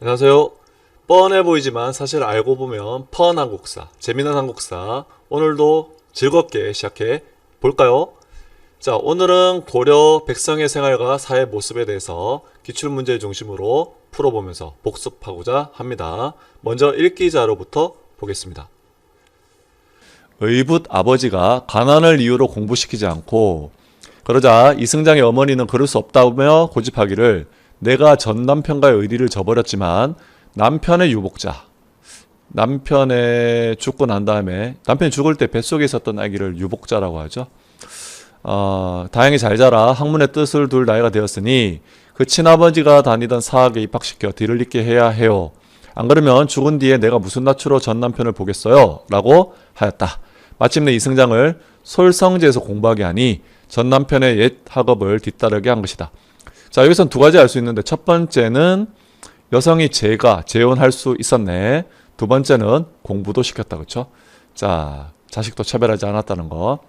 안녕하세요. 뻔해 보이지만 사실 알고 보면 펀 한국사, 재미난 한국사, 오늘도 즐겁게 시작해 볼까요? 자, 오늘은 고려 백성의 생활과 사회 모습에 대해서 기출문제 중심으로 풀어보면서 복습하고자 합니다. 먼저 읽기 자료부터 보겠습니다. 의붓 아버지가 가난을 이유로 공부시키지 않고, 그러자 이승장의 어머니는 그럴 수 없다며 고집하기를, 내가 전 남편과의 의리를 저버렸지만 남편의 유복자, 남편의 죽고 난 다음에 남편이 죽을 때 뱃속에 있었던 아기를 유복자라고 하죠. 다행히 잘 자라 학문의 뜻을 둘 나이가 되었으니 그 친아버지가 다니던 사학에 입학시켜 뒤를 잇게 해야 해요. 안 그러면 죽은 뒤에 내가 무슨 낯으로 전 남편을 보겠어요? 라고 하였다. 마침내 이승장을 솔성제에서 공부하게 하니 전 남편의 옛 학업을 뒤따르게 한 것이다. 자, 여기선 두 가지 알 수 있는데, 첫 번째는 여성이 재혼할 수 있었네. 두 번째는 공부도 시켰다. 그쵸? 자, 자식도 차별하지 않았다는 거.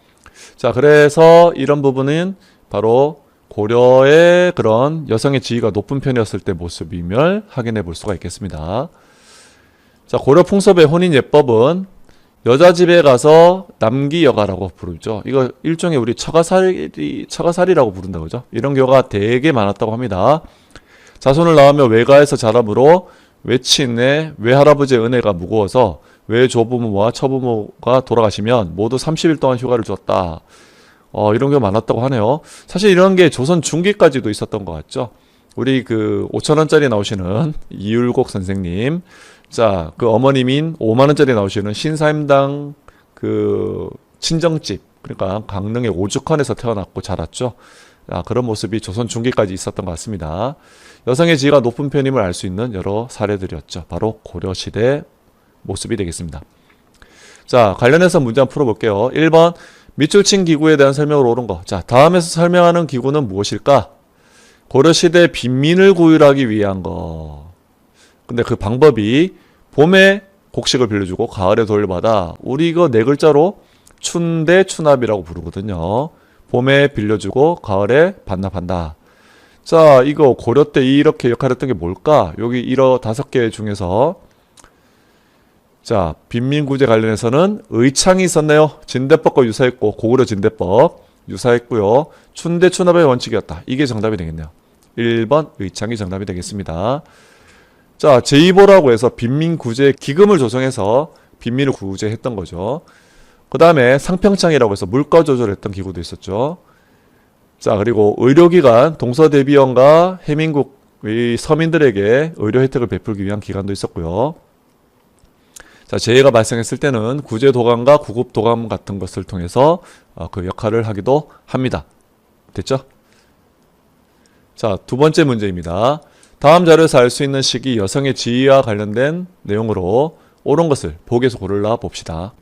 자, 그래서 이런 부분은 바로 고려의 그런 여성의 지위가 높은 편이었을 때 모습임을 확인해 볼 수가 있겠습니다. 자, 고려 풍습의 혼인 예법은 여자 집에 가서 남기여가라고 부르죠. 이거 일종의 우리 처가살이라고 부른다 그죠? 이런 경우가 되게 많았다고 합니다. 자손을 낳으며 외가에서 자라므로 외친의 외할아버지의 은혜가 무거워서 외조부모와 처부모가 돌아가시면 모두 30일 동안 휴가를 줬다. 이런 게 많았다고 하네요. 사실 이런 게 조선 중기까지도 있었던 것 같죠. 우리 그 5,000원짜리 나오시는 이율곡 선생님, 자, 그 어머님인 5만원짜리 나오시는 신사임당 그 친정집, 그러니까 강릉의 오죽헌에서 태어났고 자랐죠. 그런 모습이 조선 중기까지 있었던 것 같습니다. 여성의 지위가 높은 편임을 알 수 있는 여러 사례들이었죠. 바로 고려시대 모습이 되겠습니다. 자, 관련해서 문제 한번 풀어볼게요. 1번, 밑줄 친 기구에 대한 설명으로 옳은 거. 자, 다음에서 설명하는 기구는 무엇일까? 고려시대 빈민을 구휼하기 위한 거. 근데 그 방법이 봄에 곡식을 빌려주고 가을에 돌려받아. 우리 이거 네 글자로 춘대 추납이라고 부르거든요. 봄에 빌려주고 가을에 반납한다. 자, 이거 고려 때 이렇게 역할을 했던 게 뭘까? 여기 이러 5개 중에서, 자, 빈민구제 관련해서는 의창이 있었네요. 진대법과 유사했고, 고구려 진대법 유사했고요. 춘대 추납의 원칙이었다. 이게 정답이 되겠네요. 1번 의창이 정답이 되겠습니다. 자, 제2보라고 해서 빈민구제 기금을 조성해서 빈민을 구제했던 거죠. 그 다음에 상평창이라고 해서 물가 조절했던 기구도 있었죠. 자, 그리고 의료기관 동서대비원과 해민국의 서민들에게 의료 혜택을 베풀기 위한 기관도 있었고요. 자, 재해가 발생했을 때는 구제도감과 구급도감 같은 것을 통해서 그 역할을 하기도 합니다. 됐죠? 자, 두 번째 문제입니다. 다음 자료에서 알 수 있는 식이 여성의 지위와 관련된 내용으로 옳은 것을 보기에서 고르라 봅시다.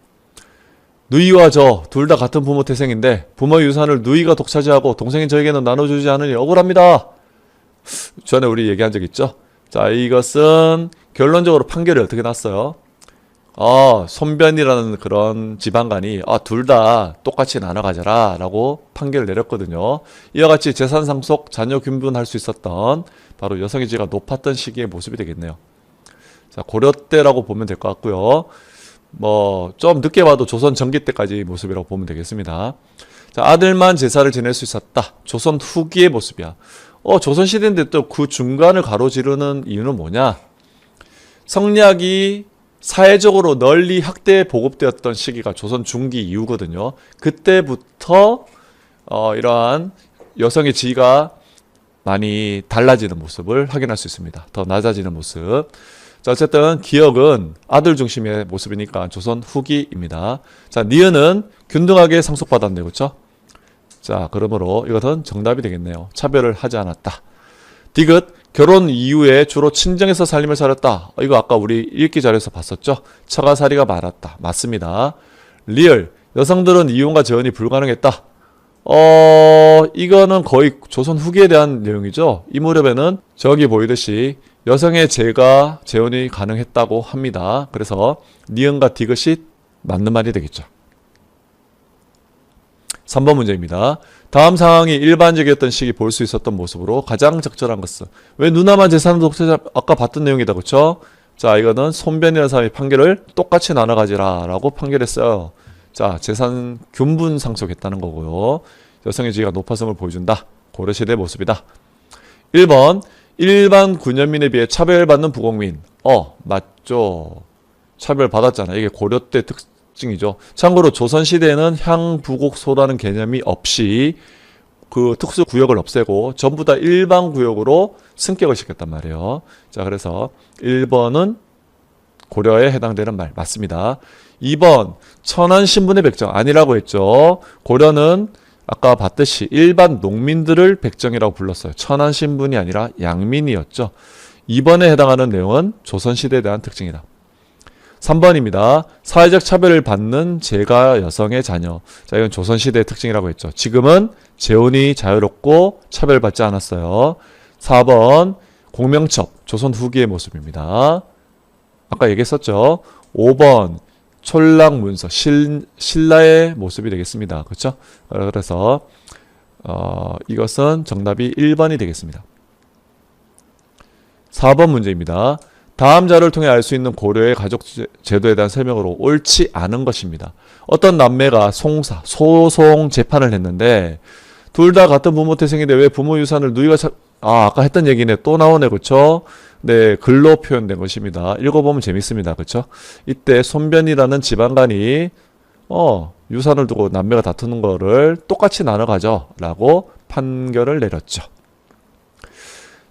누이와 저 둘 다 같은 부모 태생인데 부모의 유산을 누이가 독차지하고 동생인 저에게는 나눠주지 않으니 억울합니다. 전에 우리 얘기한 적 있죠? 자, 이것은 결론적으로 판결이 어떻게 났어요? 손변이라는 그런 지방간이 둘 다 똑같이 나눠 가져라 라고 판결을 내렸거든요. 이와 같이 재산 상속, 자녀 균분할 수 있었던 바로 여성의 지위가 높았던 시기의 모습이 되겠네요. 자, 고려 때라고 보면 될 것 같고요. 좀 늦게 봐도 조선 전기 때까지 모습이라고 보면 되겠습니다. 자, 아들만 제사를 지낼 수 있었다. 조선 후기의 모습이야. 조선 시대인데 또 그 중간을 가로지르는 이유는 뭐냐? 성리학이 사회적으로 널리 학대에 보급되었던 시기가 조선 중기 이후거든요. 그때부터 이러한 여성의 지위가 많이 달라지는 모습을 확인할 수 있습니다. 더 낮아지는 모습. 자, 어쨌든 기억은 아들 중심의 모습이니까 조선 후기입니다. 자, 니은은 균등하게 상속받았네요. 그렇죠? 자, 그러므로 이것은 정답이 되겠네요. 차별을 하지 않았다. 디귿, 결혼 이후에 주로 친정에서 살림을 살았다. 이거 아까 우리 읽기 자료에서 봤었죠? 처가살이가 많았다. 맞습니다. 리얼, 여성들은 이혼과 재혼이 불가능했다. 이거는 거의 조선 후기에 대한 내용이죠. 이 무렵에는 저기 보이듯이 여성의 재혼이 가능했다고 합니다. 그래서 니은과 디귿이 맞는 말이 되겠죠. 3번 문제입니다. 다음 상황이 일반적이었던 시기 볼 수 있었던 모습으로 가장 적절한 것은 왜 누나만 재산을 독차지하 아까 봤던 내용이다 그쵸? 자 이거는 손변이라는 사람이 판결을 똑같이 나눠 가지라 라고 판결했어요. 자 재산 균분 상속했다는 거고요. 여성의 지위가 높아짐을 보여준다. 고려시대의 모습이다. 1번 일반 군현민에 비해 차별받는 부국민. 맞죠. 차별받았잖아. 이게 고려 때 특징이죠. 참고로 조선시대에는 향부곡소라는 개념이 없이 그 특수구역을 없애고 전부 다 일반 구역으로 승격을 시켰단 말이에요. 자, 그래서 1번은 고려에 해당되는 말 맞습니다. 2번 천한신분의 백정 아니라고 했죠. 고려는 아까 봤듯이 일반 농민들을 백정이라고 불렀어요. 천한신분이 아니라 양민이었죠. 2번에 해당하는 내용은 조선시대에 대한 특징이다. 3번입니다. 사회적 차별을 받는 제가 여성의 자녀. 자, 이건 조선시대의 특징이라고 했죠. 지금은 재혼이 자유롭고 차별받지 않았어요. 4번 공명첩, 조선 후기의 모습입니다. 아까 얘기했었죠. 5번 촐락문서, 신라의 모습이 되겠습니다. 그렇죠? 그래서 이것은 정답이 1번이 되겠습니다. 4번 문제입니다. 다음 자료를 통해 알 수 있는 고려의 가족 제도에 대한 설명으로 옳지 않은 것입니다. 어떤 남매가 소송 재판을 했는데 둘 다 같은 부모 태생인데 왜 부모 유산을 누이가 아까 했던 얘기네. 또 나오네. 그렇죠? 네, 글로 표현된 것입니다. 읽어보면 재밌습니다. 그렇죠? 이때 손변이라는 지방간이 유산을 두고 남매가 다투는 거를 똑같이 나눠 가져 라고 판결을 내렸죠.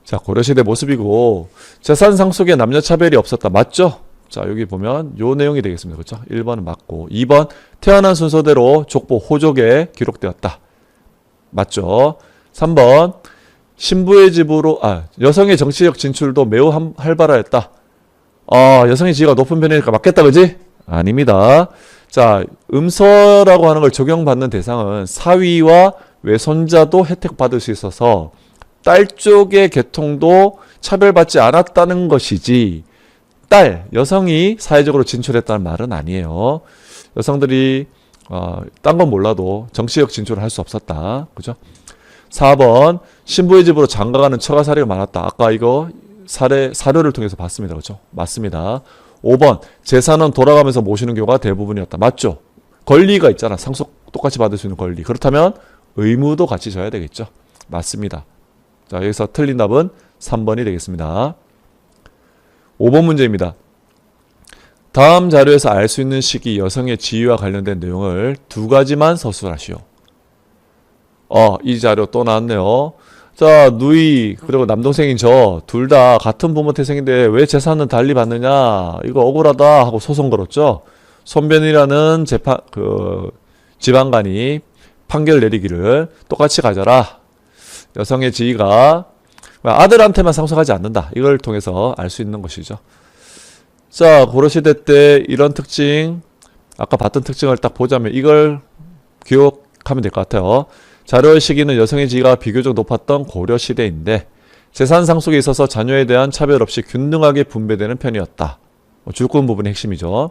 자, 고려시대 모습이고 재산 상속에 남녀 차별이 없었다. 맞죠? 자, 여기 보면 요 내용이 되겠습니다. 그렇죠? 1번은 맞고 2번 태어난 순서대로 족보 호족에 기록되었다. 맞죠? 3번 신부의 집으로 여성의 정치적 진출도 매우 활발하였다. 여성의 지위가 높은 편이니까 맞겠다. 그지? 아닙니다. 자, 음서라고 하는 걸 적용받는 대상은 사위와 외손자도 혜택받을 수 있어서 딸 쪽의 계통도 차별받지 않았다는 것이지 여성이 사회적으로 진출했다는 말은 아니에요. 여성들이 딴 건 몰라도 정치적 진출을 할 수 없었다. 그죠? 4번 신부의 집으로 장가가는 처가 사례가 많았다. 아까 이거 사료를 통해서 봤습니다. 그죠? 맞습니다. 5번 재산은 돌아가면서 모시는 경우가 대부분이었다. 맞죠? 권리가 있잖아. 상속 똑같이 받을 수 있는 권리. 그렇다면 의무도 같이 져야 되겠죠? 맞습니다. 자, 여기서 틀린 답은 3번이 되겠습니다. 5번 문제입니다. 다음 자료에서 알 수 있는 시기 여성의 지위와 관련된 내용을 두 가지만 서술하시오. 이 자료 또 나왔네요. 자, 누이 그리고 남동생인 저 둘 다 같은 부모 태생인데 왜 재산은 달리 받느냐? 이거 억울하다 하고 소송 걸었죠. 손변이라는 지방간이 판결 내리기를 똑같이 가져라. 여성의 지위가 아들한테만 상속하지 않는다. 이걸 통해서 알 수 있는 것이죠. 자, 고려시대 때 이런 특징, 아까 봤던 특징을 딱 보자면 이걸 기억하면 될 것 같아요. 자료의 시기는 여성의 지위가 비교적 높았던 고려시대인데 재산 상속에 있어서 자녀에 대한 차별 없이 균등하게 분배되는 편이었다. 줄권 부분이 핵심이죠.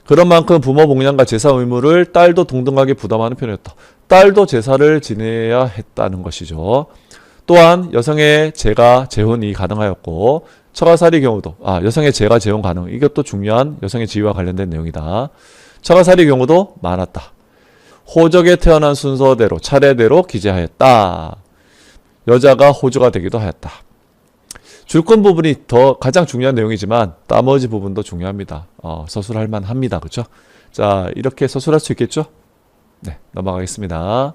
그런 만큼 부모 복량과 제사 의무를 딸도 동등하게 부담하는 편이었다. 딸도 제사를 지내야 했다는 것이죠. 또한 여성의 재혼이 가능하였고 처가살이 경우도 여성의 재혼 가능. 이것도 중요한 여성의 지위와 관련된 내용이다. 처가살이 경우도 많았다. 호적에 태어난 순서대로 차례대로 기재하였다. 여자가 호주가 되기도 하였다. 줄권 부분이 가장 중요한 내용이지만 나머지 부분도 중요합니다. 서술할 만합니다. 그렇죠? 자, 이렇게 서술할 수 있겠죠? 네, 넘어가겠습니다.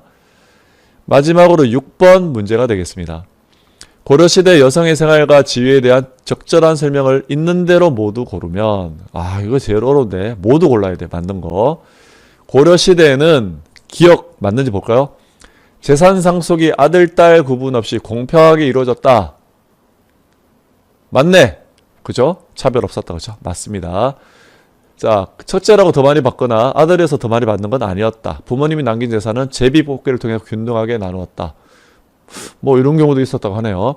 마지막으로 6번 문제가 되겠습니다. 고려시대 여성의 생활과 지위에 대한 적절한 설명을 있는 대로 모두 고르면 이거 제일 어려운데 모두 골라야 돼. 맞는 거. 고려시대에는 기억 맞는지 볼까요? 재산 상속이 아들, 딸 구분 없이 공평하게 이루어졌다. 맞네. 그죠? 차별 없었다. 그죠? 맞습니다. 자, 첫째라고 더 많이 받거나 아들에서 더 많이 받는 건 아니었다. 부모님이 남긴 재산은 제비뽑기를 통해 균등하게 나누었다. 뭐 이런 경우도 있었다고 하네요.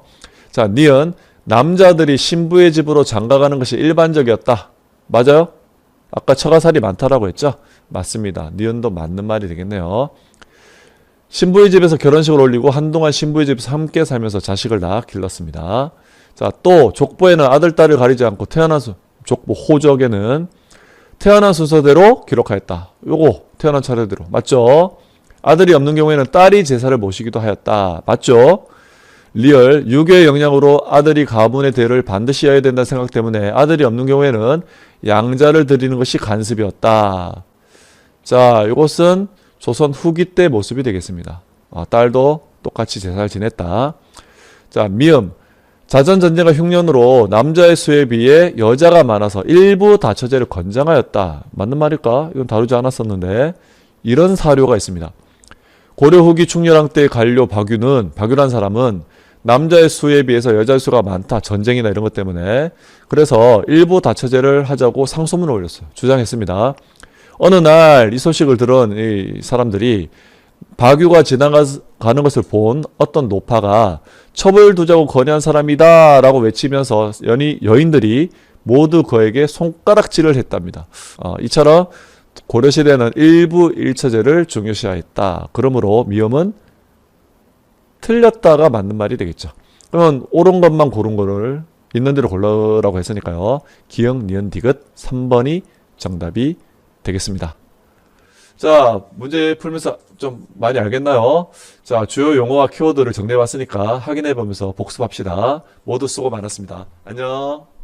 자, 니은 남자들이 신부의 집으로 장가가는 것이 일반적이었다. 맞아요? 아까 처가살이 많다라고 했죠? 맞습니다. 니은도 맞는 말이 되겠네요. 신부의 집에서 결혼식을 올리고 한동안 신부의 집에서 함께 살면서 자식을 낳아 길렀습니다. 자, 또 족보에는 아들, 딸을 가리지 않고 족보 호적에는 태어난 순서대로 기록하였다. 요거 태어난 차례대로 맞죠? 아들이 없는 경우에는 딸이 제사를 모시기도 하였다. 맞죠? 리얼 유교의 영향으로 아들이 가문의 대를 반드시 해야 된다는 생각 때문에 아들이 없는 경우에는 양자를 드리는 것이 간습이었다. 자, 이것은 조선 후기 때 모습이 되겠습니다. 딸도 똑같이 제사를 지냈다. 자, 미음 자전전쟁과 흉년으로 남자의 수에 비해 여자가 많아서 일부 다처제를 권장하였다. 맞는 말일까? 이건 다루지 않았었는데 이런 사료가 있습니다. 고려 후기 충렬왕 때 관료 박유란 사람은 남자의 수에 비해서 여자의 수가 많다. 전쟁이나 이런 것 때문에. 그래서 일부 다처제를 하자고 상소문을 올렸어요. 주장했습니다. 어느 날 이 소식을 들은 이 사람들이 박유가 지나가는 것을 본 어떤 노파가 첩을 두자고 건의한 사람이다 라고 외치면서 여인들이 모두 그에게 손가락질을 했답니다. 이처럼 고려시대는 일부 일처제를 중요시하였다. 그러므로 미음은 틀렸다가 맞는 말이 되겠죠. 그러면 옳은 것만 고른 거를 있는 대로 골라라고 했으니까요. 기역, 니은, 디귿 3번이 정답이 되겠습니다. 자, 문제 풀면서 좀 많이 알겠나요? 자, 주요 용어와 키워드를 정리해봤으니까 확인해보면서 복습합시다. 모두 수고 많았습니다. 안녕.